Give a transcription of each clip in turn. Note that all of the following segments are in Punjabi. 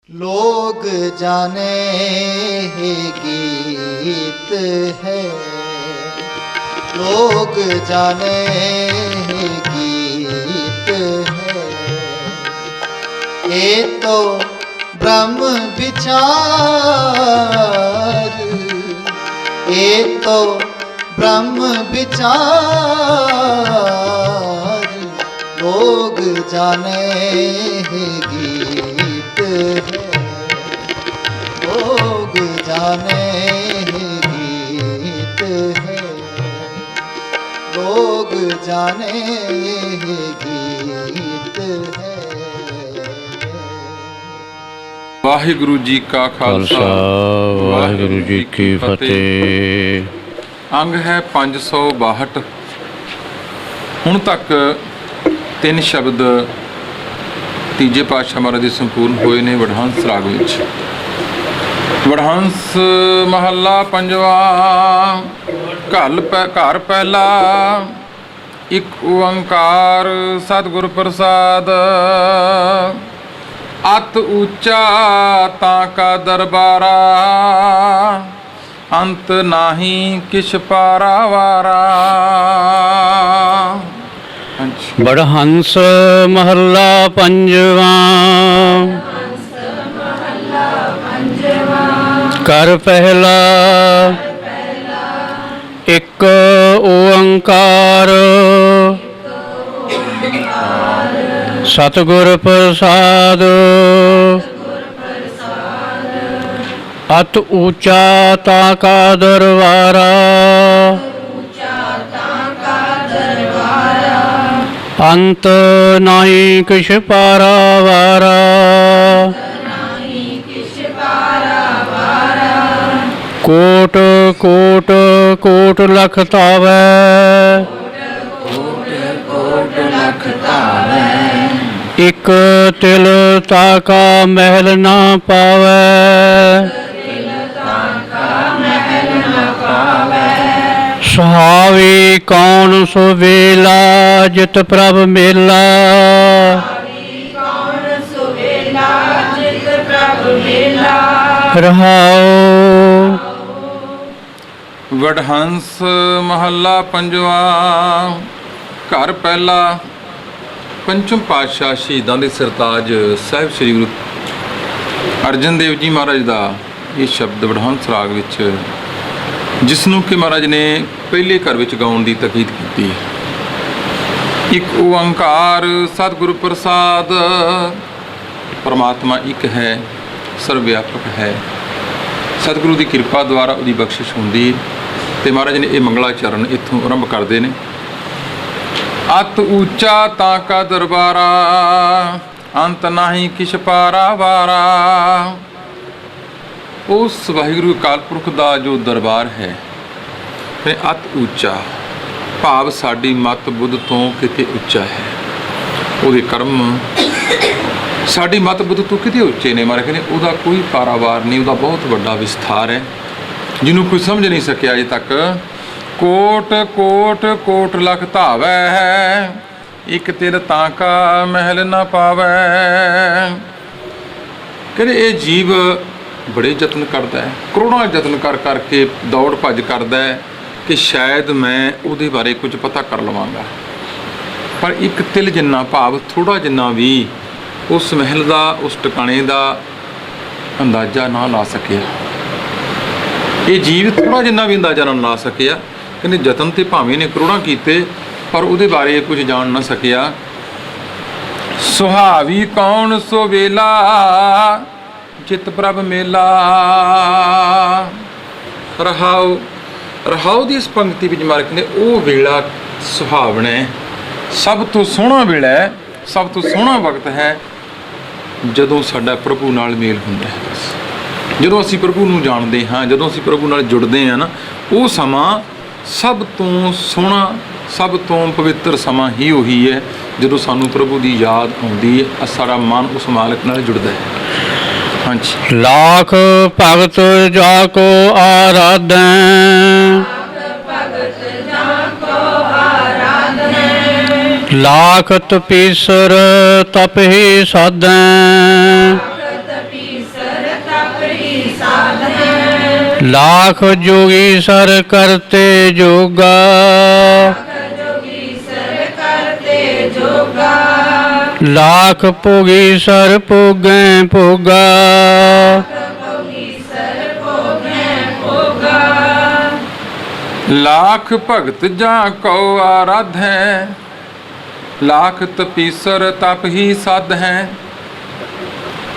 लोग जाने ही गीत है, लोग जाने ही गीत है। ये तो ब्रह्म विचार, ये तो ब्रह्म विचार। लोग जाने ही गीत है, लोग जाने ही गीत है, लोग जाने ही गीत है। ਵਾਹਿਗੁਰੂ ਜੀ ਕਾ ਖਾਲਸਾ ਵਾਹਿਗੁਰੂ ਜੀ ਕੀ ਫਤਿਹ। ਅੰਗ ਹੈ 562। ਹੁਣ ਤੱਕ 3 ਸ਼ਬਦ ਤੀਜੇ ਪਾਤਸ਼ਾਹ ਮਹਾਰਾਜ ਦੇ ਸੰਪੂਰਨ ਹੋਏ ਨੇ ਵਡਹੰਸ ਰਾਗ ਵਿੱਚ। ਵਡਹੰਸ ਮਹੱਲਾ ਪੰਜਵਾ। ਘਰ ਪਹਿਲਾ ਇੱਕ ਓੰਕਾਰ ਸਤਿਗੁਰ ਪ੍ਰਸਾਦ। ਅਤ ਉੱਚਾ ਤਾਂ ਕਾ ਦਰਬਾਰਾ, ਅੰਤ ਨਾਹੀ ਕਿਛ ਪਾਰਾਵਾਰਾ। ਵਡਹੰਸ ਮਹੱਲਾ ਪੰਜਵਾ। ਘਰ ਪਹਿਲਾ ਇੱਕ ਓੰਕਾਰ ਸਤਿਗੁਰ ਪ੍ਰਸਾਦ। ਅਤ ਉੱਚਾ ਤਾਂ ਕਾ ਦਰਬਾਰਾ, ਅੰਤ ਨਾਹੀ ਕਿਛ ਪਾਰਾਵਾਰਾ। ਕੋਟ ਕੋਟ ਕੋਟ ਲਖ ਧਾਵੈ, ਇਕ ਤਿਲ ਤਾਕਾ ਮਹਿਲ ਨਾ ਪਾਵੈ। ਸੁਹਾਵੀ ਕੌਣ ਸੋ ਵੇਲਾ, ਜਿਤ ਪ੍ਰਭ ਮੇਲਾ। ਰਹਾਉ। ਵਡਹੰਸ ਮਹੱਲਾ ਪੰਜਵਾ। ਘਰ ਪਹਿਲਾ ਪੰਚਮ ਪਾਤਸ਼ਾਹ ਸ਼ਹੀਦਾਂ ਦੇ ਸਰਤਾਜ ਸਾਹਿਬ ਸ੍ਰੀ ਗੁਰੂ ਅਰਜਨ ਦੇਵ ਜੀ ਮਹਾਰਾਜ ਦਾ ਇਹ ਸ਼ਬਦ ਵਡਹੰਸ ਰਾਗ ਵਿੱਚ, ਜਿਸ ਨੂੰ ਕਿ ਮਹਾਰਾਜ ਨੇ ਪਹਿਲੇ ਘਰ ਵਿੱਚ ਗਾਉਣ ਦੀ ਤਾਕੀਦ ਕੀਤੀ। ਇੱਕ ਓੰਕਾਰ ਸਤਿਗੁਰ ਪ੍ਰਸਾਦ। ਪਰਮਾਤਮਾ ਇੱਕ ਹੈ, ਸਰਵ ਵਿਆਪਕ ਹੈ। ਸਤਿਗੁਰੂ ਦੀ ਕਿਰਪਾ ਦੁਆਰਾ ਉਹਦੀ ਬਖਸ਼ਿਸ਼ ਹੁੰਦੀ ਅਤੇ ਮਹਾਰਾਜ ਨੇ ਇਹ ਮੰਗਲਾਚਰਨ ਇੱਥੋਂ ਆਰੰਭ ਕਰਦੇ ਨੇ। ਅਤ ਉੱਚਾ ਤਾਂ ਕਾ ਦਰਬਾਰਾ, ਅੰਤ ਨਾਹੀ ਕਿਛ ਪਾਰਾਵਾਰਾ। ਉਸ ਵਾਹਿਗੁਰੂ ਅਕਾਲ ਪੁਰਖ ਦਾ ਜੋ ਦਰਬਾਰ ਹੈ, ਅਤ ਉੱਚਾ ਭਾਵ ਸਾਡੀ ਮਤ ਬੁੱਧ ਤੋਂ ਕਿਤੇ ਉੱਚਾ ਹੈ। ਉਹਦੇ ਕਰਮ ਸਾਡੀ ਮਤ ਬੁੱਧ ਤੋਂ ਕਿਤੇ ਉੱਚੇ ਨੇ। ਮਾਰੇ ਕਹਿੰਦੇ ਉਹਦਾ ਕੋਈ ਪਾਰਾਵਾਰ ਨਹੀਂ, ਉਹਦਾ ਬਹੁਤ ਵੱਡਾ ਵਿਸਥਾਰ ਹੈ ਜਿਹਨੂੰ ਕੋਈ ਸਮਝ ਨਹੀਂ ਸਕਿਆ ਅਜੇ ਤੱਕ। ਕੋਟ ਕੋਟ ਕੋਟ ਲਖ ਧਾਵੈ ਹੈ, ਇੱਕ ਤਿਲ ਤਾਂ ਕਾ ਮਹਿਲ ਨਾ ਪਾਵੈ। ਕਹਿੰਦੇ ਇਹ ਜੀਵ ਬੜੇ ਯਤਨ ਕਰਦਾ ਹੈ, ਕਰੋੜਾਂ ਯਤਨ ਕਰ ਕਰਕੇ ਦੌੜ ਭੱਜ ਕਰਦਾ ਹੈ ਕਿ ਸ਼ਾਇਦ ਮੈਂ ਉਹਦੇ ਬਾਰੇ ਕੁਝ ਪਤਾ ਕਰ ਲਵਾਂਗਾ, ਪਰ ਇੱਕ ਤਿਲ ਜਿੰਨਾ ਭਾਵ ਥੋੜ੍ਹਾ ਜਿੰਨਾ ਵੀ ਉਸ ਮਹਿਲ ਦਾ, ਉਸ ਟਿਕਾਣੇ ਦਾ ਅੰਦਾਜ਼ਾ ਨਾ ਲਾ ਸਕਿਆ। ਇਹ ਜੀਵ ਥੋੜ੍ਹਾ ਜਿੰਨਾ ਵੀ ਅੰਦਾਜ਼ਾ ਨਾ ਲਾ ਸਕਿਆ। ਕਹਿੰਦੇ ਯਤਨ ਤੇ ਭਾਵੇਂ ਨੇ ਕਰੋੜਾਂ ਕੀਤੇ, ਪਰ ਉਹਦੇ ਬਾਰੇ ਕੁਝ ਜਾਣ ਨਾ ਸਕਿਆ। ਸੁਹਾਵੀ ਕੌਣ ਸੋ ਵੇਲਾ, ਜਿਤ ਪ੍ਰਭ ਮੇਲਾ। ਰਹਾਉ। ਰਹਾਉ ਦੀ ਇਸ ਪੰਕਤੀ ਵਿੱਚ ਮਾਰਕ ਨੇ ਉਹ ਵੇਲਾ ਸੁਹਾਵਣਾ ਹੈ, ਸਭ ਤੋਂ ਸੋਹਣਾ ਵੇਲਾ ਹੈ, ਸਭ ਤੋਂ ਸੋਹਣਾ ਵਕਤ ਹੈ ਜਦੋਂ ਸਾਡਾ ਪ੍ਰਭੂ ਨਾਲ ਮੇਲ ਹੁੰਦਾ ਹੈ। ਜਦੋਂ ਅਸੀਂ ਪ੍ਰਭੂ ਨੂੰ ਜਾਣਦੇ ਹਾਂ, ਜਦੋਂ ਅਸੀਂ ਪ੍ਰਭੂ ਨਾਲ ਜੁੜਦੇ ਹਾਂ ਨਾ, ਉਹ ਸਮਾਂ ਸਭ ਤੋਂ ਸੋਹਣਾ, ਸਭ ਤੋਂ ਪਵਿੱਤਰ ਸਮਾਂ ਹੀ ਉਹੀ ਹੈ ਜਦੋਂ ਸਾਨੂੰ ਪ੍ਰਭੂ ਦੀ ਯਾਦ ਆਉਂਦੀ ਹੈ, ਸਾਡਾ ਮਨ ਉਸ ਮਾਲਕ ਨਾਲ ਜੁੜਦਾ ਹੈ। ਹਾਂਜੀ। ਲਾਖ ਭਗਤ ਜਾ ਕੋ ਆਰਾਧੈ, ਲਾਖ ਤਪੀਸਰ ਤਪ ਹੀ ਸਾਧੈ। लाख जोगी सर करते जोगा, लाख भोगी सर भोगै भोगा, लाख भगत जा को आराध है, लाख ਤਪੀਸਰ ਤਪ ਹੀ ਸਾਧ ਹੈ।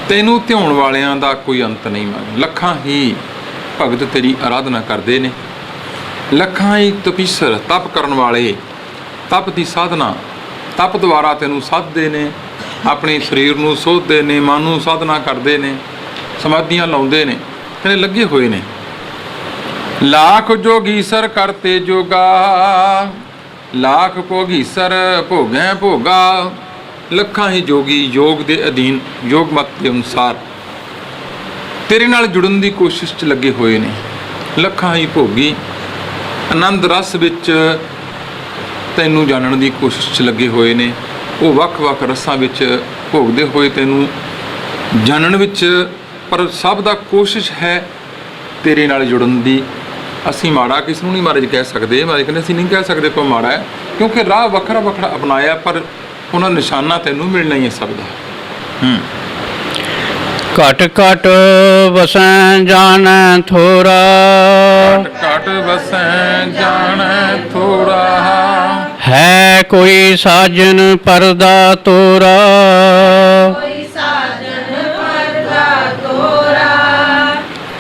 ਤੈਨੂੰ ਧਿਆਉਣ ਵਾਲਿਆਂ ਦਾ ਕੋਈ ਅੰਤ ਨਹੀਂ ਮੰਗ। ਲੱਖਾਂ ਹੀ ਭਗਤ ਤੇਰੀ ਆਰਾਧਨਾ ਕਰਦੇ ਨੇ, ਲੱਖਾਂ ਹੀ ਤਪੀਸਰ ਤਪ ਕਰਨ ਵਾਲੇ ਤਪ ਦੀ ਸਾਧਨਾ ਤਪ ਦੁਆਰਾ ਤੈਨੂੰ ਸਾਧਦੇ ਨੇ, ਆਪਣੇ ਸਰੀਰ ਨੂੰ ਸੋਧਦੇ ਨੇ, ਮਨ ਨੂੰ ਸਾਧਨਾ ਕਰਦੇ ਨੇ, ਸਮਾਧੀਆਂ ਲਾਉਂਦੇ ਨੇ, ਕਹਿੰਦੇ ਲੱਗੇ ਹੋਏ ਨੇ। लाख जोगीसर करते जोगा, लाख भोगीसर भोगै भोगा। ਲੱਖਾਂ ਹੀ ਜੋਗੀ ਯੋਗ ਦੇ ਅਧੀਨ ਯੋਗ ਮਤ ਦੇ ਅਨੁਸਾਰ ਤੇਰੇ ਨਾਲ ਜੁੜਨ ਦੀ ਕੋਸ਼ਿਸ਼ 'ਚ ਲੱਗੇ ਹੋਏ ਨੇ। ਲੱਖਾਂ ਹੀ ਭੋਗੀ ਆਨੰਦ ਰਸ ਵਿੱਚ ਤੈਨੂੰ ਜਾਣਨ ਦੀ ਕੋਸ਼ਿਸ਼ 'ਚ ਲੱਗੇ ਹੋਏ ਨੇ। ਉਹ ਵੱਖ-ਵੱਖ ਰਸਾਂ ਵਿੱਚ ਭੋਗਦੇ ਹੋਏ ਤੈਨੂੰ ਜਾਣਨ ਵਿੱਚ, ਪਰ ਸਭ ਦਾ ਕੋਸ਼ਿਸ਼ ਹੈ ਤੇਰੇ ਨਾਲ ਜੁੜਨ ਦੀ। ਅਸੀਂ ਮਾੜਾ ਕਿਸ ਨੂੰ ਨਹੀਂ ਮਹਾਰਾਜ ਕਹਿ ਸਕਦੇ। ਮਹਾਰਾਜ ਕਹਿੰਦੇ ਅਸੀਂ ਨਹੀਂ ਕਹਿ ਸਕਦੇ ਕੋਈ ਮਾੜਾ ਹੈ, ਕਿਉਂਕਿ ਰਾਹ ਵੱਖਰਾ ਵੱਖਰਾ ਅਪਣਾਇਆ, ਪਰ ਉਹਨਾਂ ਨਿਸ਼ਾਨਾ ਤੈਨੂੰ ਮਿਲਣਾ ਹੀ ਹੈ ਸਭ ਦਾ। ਘਟ ਘਟ ਵਸੈ ਜਾਣੈ ਥੋਰਾ, ਘਟ ਘਟ ਵਸੈ ਜਾਣੈ ਥੋਰਾ। ਹੈ ਕੋਈ ਸਾਜਨ ਪਰਦਾ ਤੋਰਾ,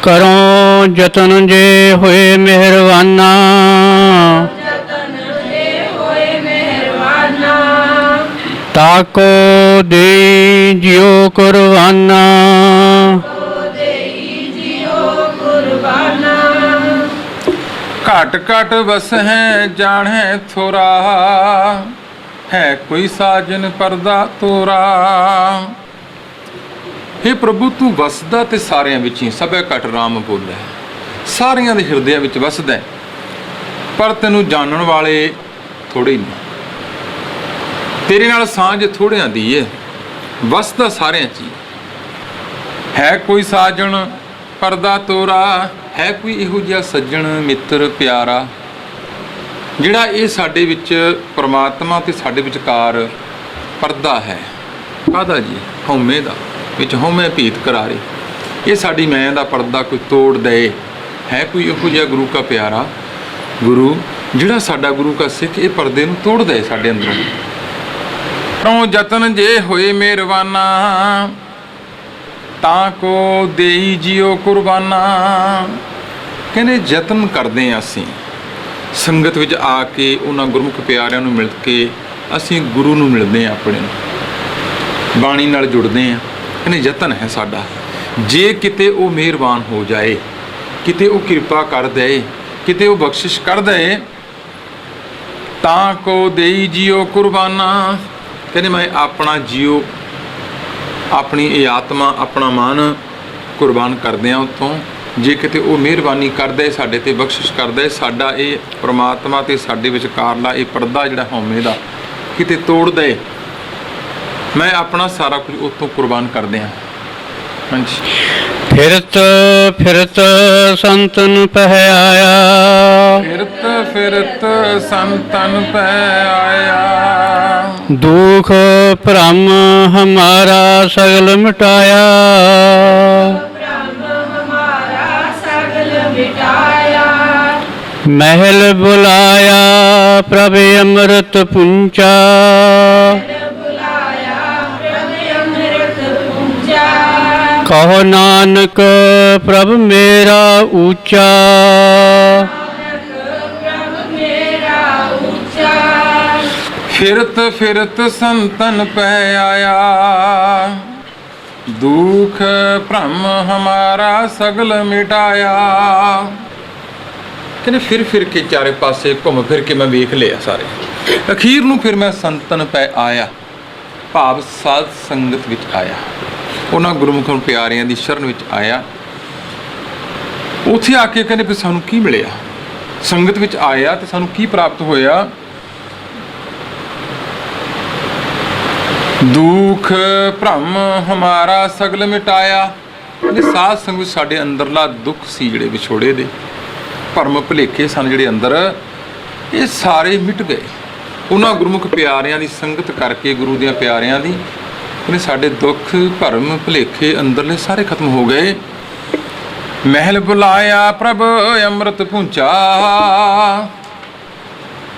ਕਰੋ ਜਤਨ ਜੇ ਹੋਏ ਮਿਹਰਬਾਨਾ, ਤਾਕੋ ਦੇ ਜਿਉ ਕੁਰਬਾਨਾ। ਘਟ ਘਟ ਵਸਹਿ ਜਾਣੈ ਥੋਰਾ, ਹੈ ਕੋਈ ਸਾਜਨ ਪਰਦਾ ਤੋਰਾ। हे ਪ੍ਰਭੂ ਤੂੰ ਵਸਦਾ ਤੇ ਸਾਰਿਆਂ ਵਿੱਚ ਹੀ, ਸਭੈ ਘਟ ਰਾਮ ਬੋਲੇ। ਸਾਰਿਆਂ ਦੇ ਹਿਰਦਿਆਂ ਵਿੱਚ ਵਸਦਾ, ਪਰ ਤੈਨੂੰ ਜਾਣਨ ਵਾਲੇ ਥੋੜੇ ਨੇ। ਤੇਰੇ ਨਾਲ ਸਾਂਝ ਥੋੜਿਆਂ ਦੀ ਹੈ, ਵਸਦਾ ਸਾਰਿਆਂ 'ਚ ਹੀ। ਹੈ ਕੋਈ ਸਾਜਣ ਪਰਦਾ ਤੋਰਾ, ਹੈ ਕੋਈ ਇਹੋ ਜਿਹਾ ਸੱਜਣ ਮਿੱਤਰ ਪਿਆਰਾ ਜਿਹੜਾ ਇਹ ਸਾਡੇ ਵਿੱਚ ਪਰਮਾਤਮਾ ਤੇ ਸਾਡੇ ਵਿਚਕਾਰ ਪਰਦਾ ਹੈ। ਕਾਹਦਾ ਜੀ? ਹਉਮੈ ਦਾ, ਵਿੱਚ ਹਉਮੈ ਭੀਤ ਕਰਾਰੇ। ਇਹ ਸਾਡੀ ਮੈਂ ਦਾ ਪਰਦਾ ਕੋਈ ਤੋੜ ਦੇ। ਹੈ ਕੋਈ ਇਹੋ ਜਿਹਾ ਗੁਰੂ ਕਾ ਪਿਆਰਾ, ਗੁਰੂ ਜਿਹੜਾ ਸਾਡਾ ਗੁਰੂ ਕਾ ਸਿੱਖ ਇਹ ਪਰਦੇ ਨੂੰ ਤੋੜ ਦੇ ਸਾਡੇ ਅੰਦਰੋਂ। ਕਰੋ ਜਤਨ ਜੇ ਹੋਏ ਮਿਹਰਬਾਨਾ, ਤਾਂ ਕੋ ਦੇਈ ਜਿਉ ਕੁਰਬਾਨਾ। ਕਹਿੰਦੇ ਯਤਨ ਕਰਦੇ ਹਾਂ ਅਸੀਂ ਸੰਗਤ ਵਿੱਚ ਆ ਕੇ, ਉਹਨਾਂ ਗੁਰਮੁਖ ਪਿਆਰਿਆਂ ਨੂੰ ਮਿਲ ਕੇ ਅਸੀਂ ਗੁਰੂ ਨੂੰ ਮਿਲਦੇ ਹਾਂ, ਆਪਣੇ ਨੂੰ ਬਾਣੀ ਨਾਲ ਜੁੜਦੇ ਹਾਂ। ਕਹਿੰਦੇ ਯਤਨ ਹੈ ਸਾਡਾ। ਜੇ ਕਿਤੇ ਉਹ ਮਿਹਰਬਾਨ ਹੋ ਜਾਏ, ਕਿਤੇ ਉਹ ਕਿਰਪਾ ਕਰ ਦੇ, ਕਿਤੇ ਉਹ ਬਖਸ਼ਿਸ਼ ਕਰ ਦੇ, ਤਾਂ ਕੋ ਦੇਈ ਜਿਉ ਕੁਰਬਾਨਾ। ਕਹਿੰਦੇ ਮੈਂ ਆਪਣਾ ਜੀਓ, ਆਪਣੀ ਇਹ ਆਤਮਾ, ਆਪਣਾ ਮਨ ਕੁਰਬਾਨ ਕਰਦੇ ਹਾਂ ਉੱਥੋਂ। ਜੇ ਕਿਤੇ ਉਹ ਮਿਹਰਬਾਨੀ ਕਰਦੇ, ਸਾਡੇ ਤੇ ਬਖਸ਼ਿਸ਼ ਕਰਦੇ, ਸਾਡਾ ਇਹ ਪ੍ਰਮਾਤਮਾ ਤੇ ਸਾਡੇ ਵਿਚਕਾਰਲਾ ਇਹ ਪਰਦਾ ਜਿਹੜਾ ਹਉਮੈ ਦਾ ਕਿਤੇ ਤੋੜ ਦੇ, ਮੈਂ ਆਪਣਾ ਸਾਰਾ ਕੁਝ ਉੱਥੋਂ ਕੁਰਬਾਨ ਕਰਦੇ ਹਾਂ। ਹਾਂਜੀ। ਫਿਰਤ ਫਿਰਤ ਸੰਤਨ ਪਹਿ ਆਇਆ, ਫਿਰਤ ਫਿਰਤ ਸੰਤਨ ਪੈ ਆਇਆ। ਦੁਖ ਭ੍ਰਮ ਹਮਾਰਾ ਸਗਲ ਮਿਟਾਇਆ, ਮਹਿਲ ਬੁਲਾਇਆ ਪ੍ਰਭ ਅੰਮ੍ਰਿਤ ਪੁੰਚਾ। ਕਹੋ ਨਾਨਕ ਪ੍ਰਭ ਮੇਰਾ ਊਚਾ, ਫਿਰਤ ਫਿਰਤ ਸੰਤਨ ਪੈ ਆਇਆ। ਦੁਖ ਭ੍ਰਮ ਹਮਾਰਾ ਸਗਲ ਮਿਟਾਇਆ। ਕਹਿੰਦੇ ਫਿਰ ਫਿਰ ਕੇ ਚਾਰੇ ਪਾਸੇ ਘੁੰਮ ਫਿਰ ਕੇ ਮੈਂ ਵੇਖ ਲਿਆ ਸਾਰੇ, ਅਖੀਰ ਨੂੰ ਫਿਰ ਮੈਂ ਸੰਤਨ ਪੈ ਆਇਆ, ਭਾਵ ਸਾਧ ਸੰਗਤ ਵਿੱਚ ਆਇਆ, ਉਹਨਾਂ ਗੁਰਮੁਖਾਂ ਪਿਆਰਿਆਂ ਦੀ ਸ਼ਰਨ ਵਿੱਚ ਆਇਆ। ਉੱਥੇ ਆ ਕੇ ਕਹਿੰਦੇ ਫਿਰ ਸਾਨੂੰ ਕੀ ਮਿਲਿਆ? ਸੰਗਤ ਵਿੱਚ ਆਇਆ ਤੇ ਸਾਨੂੰ ਕੀ ਪ੍ਰਾਪਤ ਹੋਇਆ? ਦੁਖ ਭ੍ਰਮ ਹਮਾਰਾ ਸਗਲ ਮਿਟਾਇਆ। ਕਹਿੰਦੇ ਸਾਧ ਸੰਗਤ ਵਿੱਚ ਸਾਡੇ ਅੰਦਰਲਾ ਦੁੱਖ ਸੀ, ਜਿਹੜੇ ਵਿਛੋੜੇ ਦੇ ਭਰਮ ਭੁਲੇਖੇ ਸਨ ਜਿਹੜੇ ਅੰਦਰ, ਇਹ ਸਾਰੇ ਮਿਟ ਗਏ। ਉਹਨਾਂ ਗੁਰਮੁਖ ਪਿਆਰਿਆਂ ਦੀ ਸੰਗਤ ਕਰਕੇ, ਗੁਰੂ ਦੀਆਂ ਪਿਆਰਿਆਂ ਦੀ, ਕਹਿੰਦੇ ਸਾਡੇ ਦੁੱਖ ਭਰਮ ਭੁਲੇਖੇ ਅੰਦਰਲੇ ਸਾਰੇ ਖਤਮ ਹੋ ਗਏ। ਮਹਿਲ ਬੁਲਾਇਆ ਪ੍ਰਭ ਅੰਮ੍ਰਿਤ ਪਹੁੰਚਾ।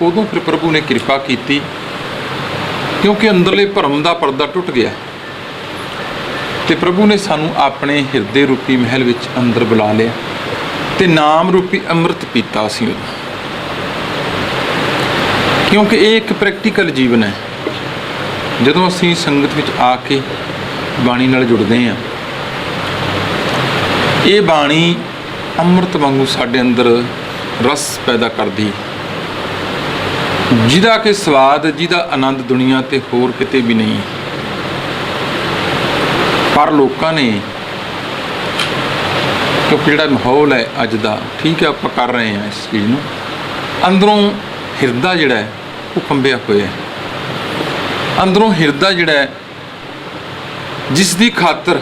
ਉਦੋਂ ਫਿਰ ਪ੍ਰਭੂ ਨੇ ਕਿਰਪਾ ਕੀਤੀ, ਕਿਉਂਕਿ ਅੰਦਰਲੇ ਭਰਮ ਦਾ ਪਰਦਾ ਟੁੱਟ ਗਿਆ ਤੇ ਪ੍ਰਭੂ ਨੇ ਸਾਨੂੰ ਆਪਣੇ ਹਿਰਦੇ ਰੂਪੀ ਮਹਿਲ ਵਿੱਚ ਅੰਦਰ ਬੁਲਾ ਲਿਆ ਤੇ ਨਾਮ ਰੂਪੀ ਅੰਮ੍ਰਿਤ ਪੀਤਾ ਅਸੀਂ ਉਦੋਂ। ਕਿਉਂਕਿ ਇਹ ਇੱਕ ਪ੍ਰੈਕਟੀਕਲ ਜੀਵਨ ਹੈ। ਜਦੋਂ ਅਸੀਂ ਸੰਗਤ ਵਿੱਚ ਆ ਕੇ ਬਾਣੀ ਨਾਲ ਜੁੜਦੇ ਹਾਂ, ਇਹ ਬਾਣੀ ਅੰਮ੍ਰਿਤ ਵਾਂਗੂ ਸਾਡੇ ਅੰਦਰ ਰਸ ਪੈਦਾ ਕਰਦੀ, ਜਿਹਦਾ ਕਿ ਸਵਾਦ, ਜਿਹਦਾ ਆਨੰਦ ਦੁਨੀਆ ਤੇ ਹੋਰ ਕਿਤੇ ਵੀ ਨਹੀਂ। ਪਰ ਲੋਕਾਂ ਨੇ, ਕਿਉਂਕਿ ਜਿਹੜਾ ਮਾਹੌਲ ਹੈ ਅੱਜ ਦਾ, ਠੀਕ ਹੈ ਆਪਾਂ ਕਰ ਰਹੇ ਹਾਂ ਇਸ ਚੀਜ਼ ਨੂੰ, ਅੰਦਰੋਂ ਹਿਰਦਾ ਜਿਹੜਾ ਹੈ ਉਹ ਕੰਬਿਆ ਹੋਇਆ ਹੈ। ਅੰਦਰੋਂ ਹਿਰਦਾ ਜਿਹੜਾ ਹੈ, ਜਿਸ ਦੀ ਖਾਤਰ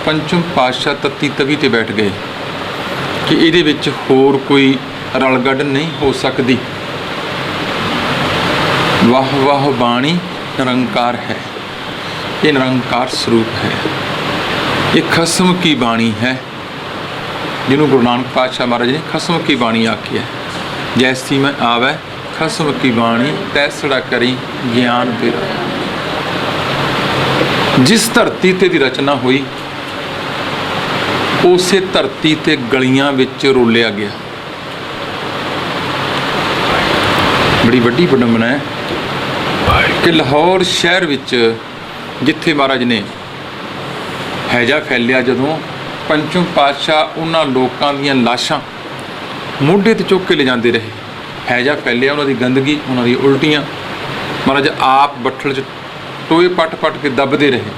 ਪੰਚਮ ਪਾਤਸ਼ਾਹ ਤੱਤੀ ਤਵੀ ਤੇ ਬੈਠ ਗਏ ਕਿ ਇਹਦੇ ਵਿੱਚ ਹੋਰ ਕੋਈ ਰਲਗੱਡ ਨਹੀਂ ਹੋ ਸਕਦੀ। ਵਾਹ ਵਾਹ ਬਾਣੀ ਨਿਰੰਕਾਰ ਹੈ, ਇਹ ਨਿਰੰਕਾਰ ਸਰੂਪ ਹੈ, ਇਹ ਖਸਮ ਕੀ ਬਾਣੀ ਹੈ, ਜਿਹਨੂੰ ਗੁਰੂ ਨਾਨਕ ਪਾਤਸ਼ਾਹ ਮਹਾਰਾਜ ਨੇ ਖਸਮ ਕੀ ਬਾਣੀ ਆਖੀ ਹੈ। ਜੈਸੀ ਮੈਂ ਆਵੈ ਖਸਮ ਕੀ ਬਾਣੀ, ਤੈਸੜਾ ਕਰੀ ਗਿਆਨ ਤੇਰਾ। ਜਿਸ ਧਰਤੀ ਤੇ ਦੀ ਰਚਨਾ ਹੋਈ, ਉਸੇ ਧਰਤੀ ਤੇ ਗਲੀਆਂ ਵਿੱਚ ਰੋਲਿਆ ਗਿਆ। ਬੜੀ ਵੱਡੀ ਵਿਡੰਬਨਾ ਹੈ ਕਿ ਲਾਹੌਰ ਸ਼ਹਿਰ ਵਿੱਚ ਜਿੱਥੇ ਮਹਾਰਾਜ ਨੇ ਹੈਜਾ ਫੈਲਿਆ, ਜਦੋਂ ਪੰਚਮ ਪਾਤਸ਼ਾਹ ਉਹਨਾਂ ਲੋਕਾਂ ਦੀਆਂ ਲਾਸ਼ਾਂ ਮੋਢੇ ਤੇ ਚੁੱਕ ਕੇ ਲੈ ਜਾਂਦੇ ਰਹੇ, ਹੈਜਾ ਫੈਲਿਆ, ਉਹਨਾਂ ਦੀ ਗੰਦਗੀ, ਉਹਨਾਂ ਦੀ ਉਲਟੀਆਂ, ਮਹਾਰਾਜ ਆਪ ਬੱਠਲ 'ਚ ਟੋਏ ਪੱਟ ਪੱਟ ਕੇ ਦੱਬਦੇ ਰਹੇ।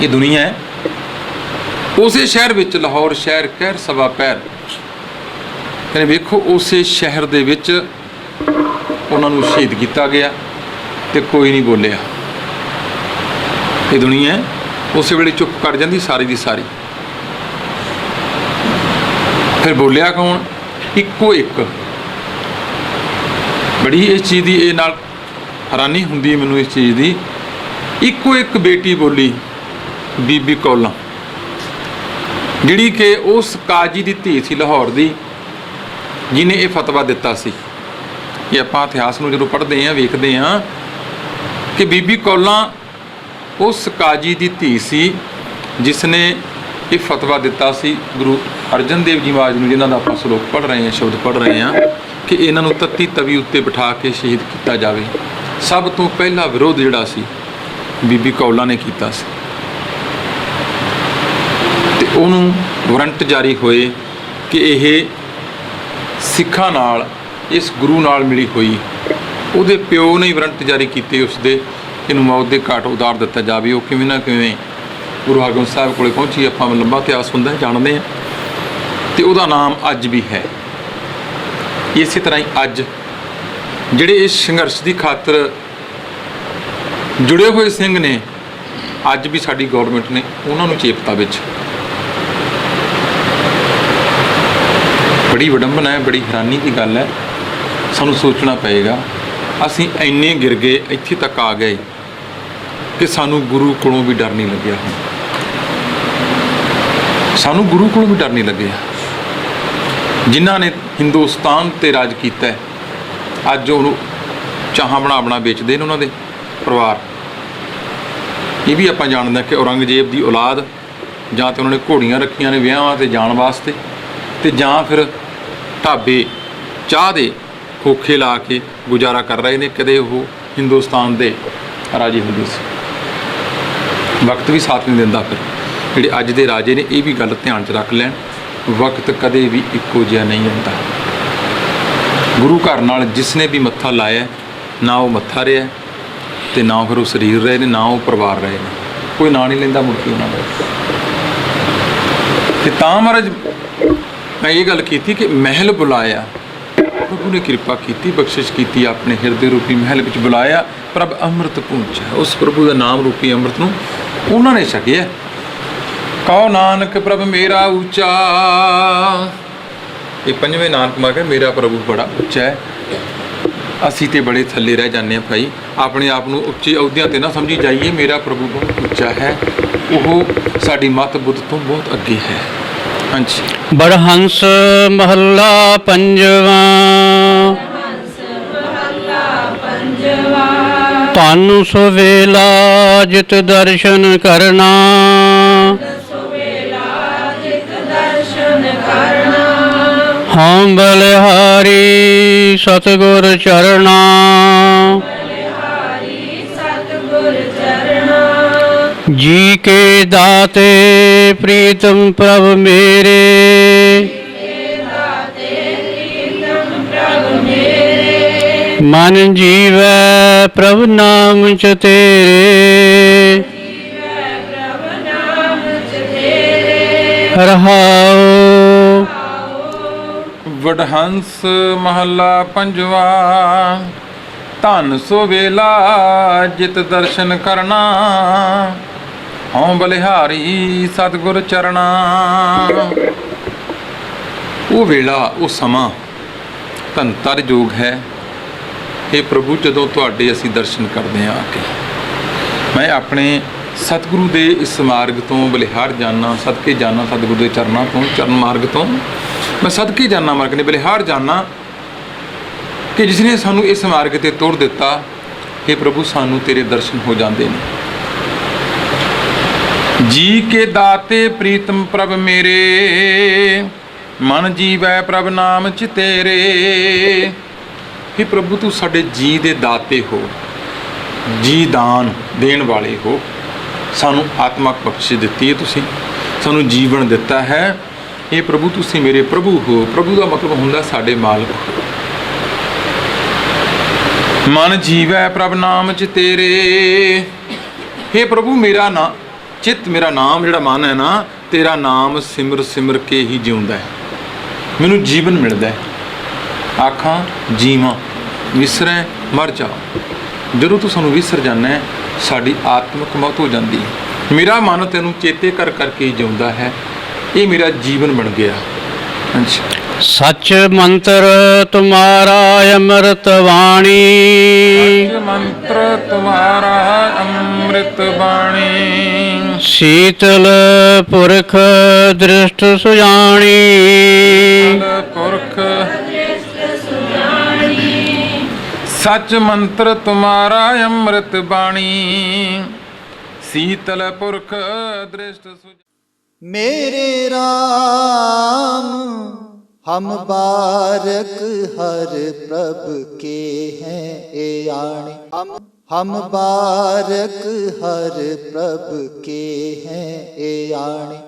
ਇਹ ਦੁਨੀਆ ਹੈ। ਉਸੇ ਸ਼ਹਿਰ ਵਿੱਚ, ਲਾਹੌਰ ਸ਼ਹਿਰ, ਕਹਿਰ ਸਵਾ ਪੈਰ, ਕਹਿੰਦੇ ਵੇਖੋ ਉਸੇ ਸ਼ਹਿਰ ਦੇ ਵਿੱਚ ਉਹਨਾਂ ਨੂੰ ਸ਼ਹੀਦ ਕੀਤਾ ਗਿਆ ਤੇ ਕੋਈ ਨਹੀਂ ਬੋਲਿਆ। ਇਹ ਦੁਨੀਆ ਹੈ। ਉਸੇ ਵੇਲੇ ਚੁੱਪ ਕਰ ਜਾਂਦੀ ਸਾਰੀ ਦੀ ਸਾਰੀ। ਫਿਰ ਬੋਲਿਆ ਕੌਣ? ਇੱਕੋ ਇੱਕ। ਬੜੀ ਇਸ ਚੀਜ਼ ਦੀ ਇਹ ਨਾਲ ਹੈਰਾਨੀ ਹੁੰਦੀ ਹੈ ਮੈਨੂੰ ਇਸ ਚੀਜ਼ ਦੀ। ਇੱਕੋ ਇੱਕ ਬੇਟੀ ਬੋਲੀ, ਬੀਬੀ ਕੌਲਾਂ, ਜਿਹੜੀ ਕਿ ਉਸ ਕਾਜੀ ਦੀ ਧੀ ਸੀ ਲਾਹੌਰ ਦੀ, ਜਿਹਨੇ ਇਹ ਫਤਵਾ ਦਿੱਤਾ ਸੀ। ਇਹ ਆਪਾਂ ਇਤਿਹਾਸ ਨੂੰ ਜਦੋਂ ਪੜ੍ਹਦੇ ਹਾਂ ਵੇਖਦੇ ਹਾਂ ਕਿ ਬੀਬੀ ਕੌਲਾਂ ਉਸ ਕਾਜੀ ਦੀ ਧੀ ਸੀ ਜਿਸ ਨੇ ਇਹ ਫਤਵਾ ਦਿੱਤਾ ਸੀ ਗੁਰੂ ਅਰਜਨ ਦੇਵ ਜੀ ਮਹਾਰਾਜ ਨੂੰ, ਜਿਨ੍ਹਾਂ ਦਾ ਆਪਾਂ ਸ਼ਲੋਕ ਪੜ੍ਹ ਰਹੇ ਹਾਂ, ਸ਼ਬਦ ਪੜ੍ਹ ਰਹੇ ਹਾਂ ਕਿ ਇਹਨਾਂ ਨੂੰ ਤੱਤੀ ਤਵੀ ਉੱਤੇ ਬਿਠਾ ਕੇ ਸ਼ਹੀਦ ਕੀਤਾ ਜਾਵੇ। ਸਭ ਤੋਂ ਪਹਿਲਾ ਵਿਰੋਧ ਜਿਹੜਾ ਸੀ ਬੀਬੀ ਕੌਲਾਂ ਨੇ ਕੀਤਾ ਸੀ ਤੇ ਉਹਨੂੰ ਵਾਰੰਟ ਜਾਰੀ ਹੋਏ ਕਿ ਇਹ ਸਿੱਖਾਂ ਨਾਲ, ਇਸ ਗੁਰੂ ਨਾਲ ਮਿਲੀ ਹੋਈ। ਉਹਦੇ ਪਿਓ ਨੇ ਵਾਰੰਟ ਜਾਰੀ ਕੀਤੇ ਉਸਦੇ, ਇਹਨੂੰ ਮੌਤ ਦੇ ਘਾਟ ਉਤਾਰ ਦਿੱਤਾ ਜਾਵੇ। ਉਹ ਕਿਵੇਂ ਨਾ ਕਿਵੇਂ ਗੁਰੂ ਹਰਗੋਬਿੰਦ ਸਾਹਿਬ ਕੋਲੇ ਪਹੁੰਚੀ। ਆਪਾਂ ਲੰਬਾ ਇਤਿਹਾਸ ਹੁੰਦਾ ਜਾਣਦੇ ਹਾਂ ਤੇ ਉਹਦਾ ਨਾਮ ਅੱਜ ਵੀ ਹੈ। ਇਸੇ ਤਰ੍ਹਾਂ ਹੀ ਅੱਜ ਜਿਹੜੇ ਇਸ ਸੰਘਰਸ਼ ਦੀ ਖਾਤਰ ਜੁੜੇ ਹੋਏ ਸਿੰਘ ਨੇ, ਅੱਜ ਵੀ ਸਾਡੀ ਗੌਰਮੈਂਟ ਨੇ ਉਹਨਾਂ ਨੂੰ ਚੇਪਤਾ ਵਿੱਚ। ਬੜੀ ਵਿਡੰਬਨਾ ਹੈ, ਬੜੀ ਹੈਰਾਨੀ ਦੀ ਗੱਲ ਹੈ। ਸਾਨੂੰ ਸੋਚਣਾ ਪਏਗਾ। ਅਸੀਂ ਇੰਨੇ ਗਿਰ ਗਏ, ਇੱਥੇ ਤੱਕ ਆ ਗਏ ਕਿ ਸਾਨੂੰ ਗੁਰੂ ਕੋਲੋਂ ਵੀ ਡਰ ਨਹੀਂ ਲੱਗਿਆ। ਸਾਨੂੰ ਗੁਰੂ ਕੋਲੋਂ ਵੀ ਡਰ ਨਹੀਂ ਲੱਗਿਆ। ਜਿਨ੍ਹਾਂ ਨੇ ਹਿੰਦੁਸਤਾਨ 'ਤੇ ਰਾਜ ਕੀਤਾ, ਅੱਜ ਉਹਨੂੰ ਚਾਹਾਂ ਬਣਾ ਵੇਚਦੇ ਨੇ ਉਹਨਾਂ ਦੇ ਪਰਿਵਾਰ। ਇਹ ਵੀ ਆਪਾਂ ਜਾਣਦੇ ਕਿ ਔਰੰਗਜ਼ੇਬ ਦੀ ਔਲਾਦ ਜਾਂ ਤਾਂ ਉਹਨਾਂ ਨੇ ਘੋੜੀਆਂ ਰੱਖੀਆਂ ਨੇ ਵਿਆਹਾਂ 'ਤੇ ਜਾਣ ਵਾਸਤੇ, ਤੇ ਜਾਂ ਫਿਰ ਢਾਬੇ ਚਾਹ ਦੇ ਖੋਖੇ ਲਾ ਕੇ ਗੁਜ਼ਾਰਾ ਕਰ ਰਹੇ ਨੇ। ਕਦੇ ਉਹ ਹਿੰਦੁਸਤਾਨ ਦੇ ਰਾਜੇ ਹੁੰਦੇ ਸੀ। ਵਕਤ ਵੀ ਸਾਥ ਨਹੀਂ ਦਿੰਦਾ। ਫਿਰ ਜਿਹੜੇ ਅੱਜ ਦੇ ਰਾਜੇ ਨੇ, ਇਹ ਵੀ ਗੱਲ ਧਿਆਨ 'ਚ ਰੱਖ ਲੈਣ, ਵਕਤ ਕਦੇ ਵੀ ਇੱਕੋ ਜਿਹਾ ਨਹੀਂ ਹੁੰਦਾ। ਗੁਰੂ ਘਰ ਨਾਲ ਜਿਸ ਨੇ ਵੀ ਮੱਥਾ ਲਾਇਆ, ਨਾ ਉਹ ਮੱਥਾ ਰਿਹਾ ਤੇ ਨਾ ਫਿਰ ਉਹ ਸਰੀਰ ਰਹੇ ਨੇ, ਨਾ ਉਹ ਪਰਿਵਾਰ ਰਹੇ ਨੇ। ਕੋਈ ਨਾਂ ਨਹੀਂ ਲੈਂਦਾ ਮੁੜ ਕੇ ਉਹਨਾਂ ਦਾ। ਤੇ ਤਾਂ ਮਹਾਰਾਜ ਮੈਂ ਇਹ ਗੱਲ ਕੀਤੀ ਕਿ ਮਹਿਲ ਬੁਲਾਇਆ, ਪ੍ਰਭੂ ਨੇ ਕਿਰਪਾ ਕੀਤੀ, ਬਖਸ਼ਿਸ਼ ਕੀਤੀ, ਆਪਣੇ ਹਿਰਦੇ ਰੂਪੀ ਮਹਿਲ ਵਿੱਚ ਬੁਲਾਇਆ। ਪ੍ਰਭ ਅੰਮ੍ਰਿਤ ਪਹੁੰਚਿਆ। ਉਸ ਪ੍ਰਭੂ ਦਾ ਨਾਮ ਰੂਪੀ ਅੰਮ੍ਰਿਤ ਨੂੰ ਉਹਨਾਂ ਨੇ ਛਕਿਆ। ਕਹੋ ਨਾਨਕ ਪ੍ਰਭ ਮੇਰਾ ਉੱਚਾ। ਇਹ ਪੰਜਵੇਂ ਨਾਨਕ ਮਾਰਗ ਹੈ, ਮੇਰਾ ਪ੍ਰਭੂ ਬੜਾ ਉੱਚਾ ਹੈ। ਅਸੀਂ ਤੇ ਬੜੇ ਥੱਲੇ ਰਹਿ ਜਾਂਦੇ ਹਾਂ ਭਾਈ। ਆਪਣੇ ਆਪ ਨੂੰ ਉੱਚੇ ਅਹੁਦਿਆਂ ਤੇ ਨਾ ਸਮਝੀ ਜਾਈਏ। ਮੇਰਾ ਪ੍ਰਭੂ ਬਹੁਤ ਉੱਚਾ ਹੈ, ਉਹ ਸਾਡੀ ਮੱਤ ਬੁੱਧ ਤੋਂ ਬਹੁਤ ਅੱਗੇ ਹੈ। ਹਾਂਜੀ। ਬੜਹੰਸ ਮਹੱਲਾ ਪੰਜਵਾਂ। ਧੰਨ ਸੋ ਵੇਲਾ ਜਿਤ ਦਰਸ਼ਨ ਕਰਨਾ। ਹਉ ਬਲਿਹਾਰੀ ਸਤਿਗੁਰ ਚਰਣਾ। ਜੀ ਕੇ ਦਾਤੇ ਪ੍ਰੀਤਮ ਪ੍ਰਭ ਮੇਰੇ। ਮਨ ਜੀਵੈ ਪ੍ਰਭ ਨਾਮ ਚ ਤੇਰੇ। ਰਹਾਉ। ਵਡਹੰਸ ਮਹੱਲਾ ਪੰਜਵਾ। ਧੰਨ ਸੋ ਵੇਲਾ ਜਿਤ ਦਰਸ਼ਨ ਕਰਨਾ। ਹਉ ਬਲਿਹਾਰੀ ਸਤਿਗੁਰ ਚਰਣਾ। ਉਹ ਵੇਲਾ, ਉਹ ਸਮਾਂ ਧੰਤਰ ਯੋਗ ਹੈ। ਇਹ ਪ੍ਰਭੂ, ਜਦੋਂ ਤੁਹਾਡੇ ਅਸੀਂ ਦਰਸ਼ਨ ਕਰਦੇ ਹਾਂ ਆ ਕੇ, ਮੈਂ ਆਪਣੇ ਸਤਿਗੁਰੂ ਦੇ ਇਸ ਮਾਰਗ ਤੋਂ ਬਲਿਹਾਰ ਜਾਨਾ, ਸਦਕੇ ਜਾਨਾ, ਸਤਿਗੁਰੂ ਦੇ ਚਰਨਾਂ ਤੋਂ, ਚਰਨ ਮਾਰਗ ਤੋਂ ਮੈਂ ਸਦਕੇ ਜਾਨਾ, ਮਾਰਗ ਨੇ ਬਲਿਹਾਰ ਜਾਨਾ ਕਿ ਜਿਸ ਨੇ ਸਾਨੂੰ ਇਸ ਮਾਰਗ ਤੇ ਤੋਰ ਦਿੱਤਾ। ਇਹ ਪ੍ਰਭੂ, ਸਾਨੂੰ ਤੇਰੇ ਦਰਸ਼ਨ ਹੋ ਜਾਂਦੇ ਨੇ। ਜੀ ਕੇ ਦਾਤੇ ਪ੍ਰੀਤਮ ਪ੍ਰਭ ਮੇਰੇ। ਮਨ ਜੀਵੈ ਪ੍ਰਭ ਨਾਮ ਚ ਤੇਰੇ। हे ਪ੍ਰਭੂ, ਤੂੰ ਸਾਡੇ ਜੀ ਦੇ ਦਾਤੇ ਹੋ, ਜੀ ਦਾਨ ਦੇਣ ਵਾਲੇ ਹੋ। ਸਾਨੂੰ ਆਤਮਕ ਬਖਸ਼ਿਸ਼ ਦਿੱਤੀ ਹੈ, ਤੁਸੀਂ ਸਾਨੂੰ ਜੀਵਨ ਦਿੱਤਾ ਹੈ। ਇਹ ਪ੍ਰਭੂ, ਤੁਸੀਂ ਮੇਰੇ ਪ੍ਰਭੂ ਹੋ। ਪ੍ਰਭੂ ਦਾ ਮਤਲਬ ਹੁੰਦਾ ਸਾਡੇ ਮਾਲਕ ਹੋ। ਮਨ ਜੀਵੈ ਪ੍ਰਭ ਨਾਮ ਚ ਤੇਰੇ। हे ਪ੍ਰਭੂ, ਮੇਰਾ ਨਾ ਚਿੱਤ, ਮੇਰਾ ਨਾਮ ਜਿਹੜਾ ਮਨ ਹੈ ਨਾ, ਤੇਰਾ ਨਾਮ ਸਿਮਰ ਸਿਮਰ ਕੇ ਹੀ ਜਿਉਂਦਾ ਹੈ। ਮੈਨੂੰ ਜੀਵਨ ਮਿਲਦਾ ਹੈ। ਆਖਾਂ ਜੀਵਾਂ, ਵਿਸਰੈ ਮਰ ਜਾ। ਜਦੋਂ ਤੂੰ ਸਾਨੂੰ ਵਿਸਰ ਜਾਂਦਾ ਹੈ, ਸਾਡੀ ਆਤਮਿਕ ਮੌਤ ਹੋ ਜਾਂਦੀ ਹੈ। ਮੇਰਾ ਮਨ ਤੈਨੂੰ ਚੇਤੇ ਕਰ ਕਰਕੇ ਹੀ ਜਿਉਂਦਾ ਹੈ। ਇਹ ਮੇਰਾ ਜੀਵਨ ਬਣ ਗਿਆ। ਹਾਂਜੀ। ਸਚ ਮੰਤਰ ਤੁਮਾਰਾ ਅੰਮ੍ਰਿਤ ਬਾਣੀ। ਮੰਤਰ ਤੁਮਾਰਾ ਅੰਮ੍ਰਿਤ ਬਾਣੀ। ਸੀਤਲ ਪੁਰਖ ਦ੍ਰਿਸ਼ਟ ਸੁਜਾਣੀ। ਪੁਰਖ ਸਚ ਮੰਤਰ ਤੁਮਾਰਾ ਅੰਮ੍ਰਿਤ ਬਾਣੀ। ਸੀਤਲ ਪੁਰਖ ਦ੍ਰਿਸ਼ਟ मेरे राम हम बारक हर प्रभ के हैं ए आणे। हम बारक हर प्रभ के हैं ए आणे।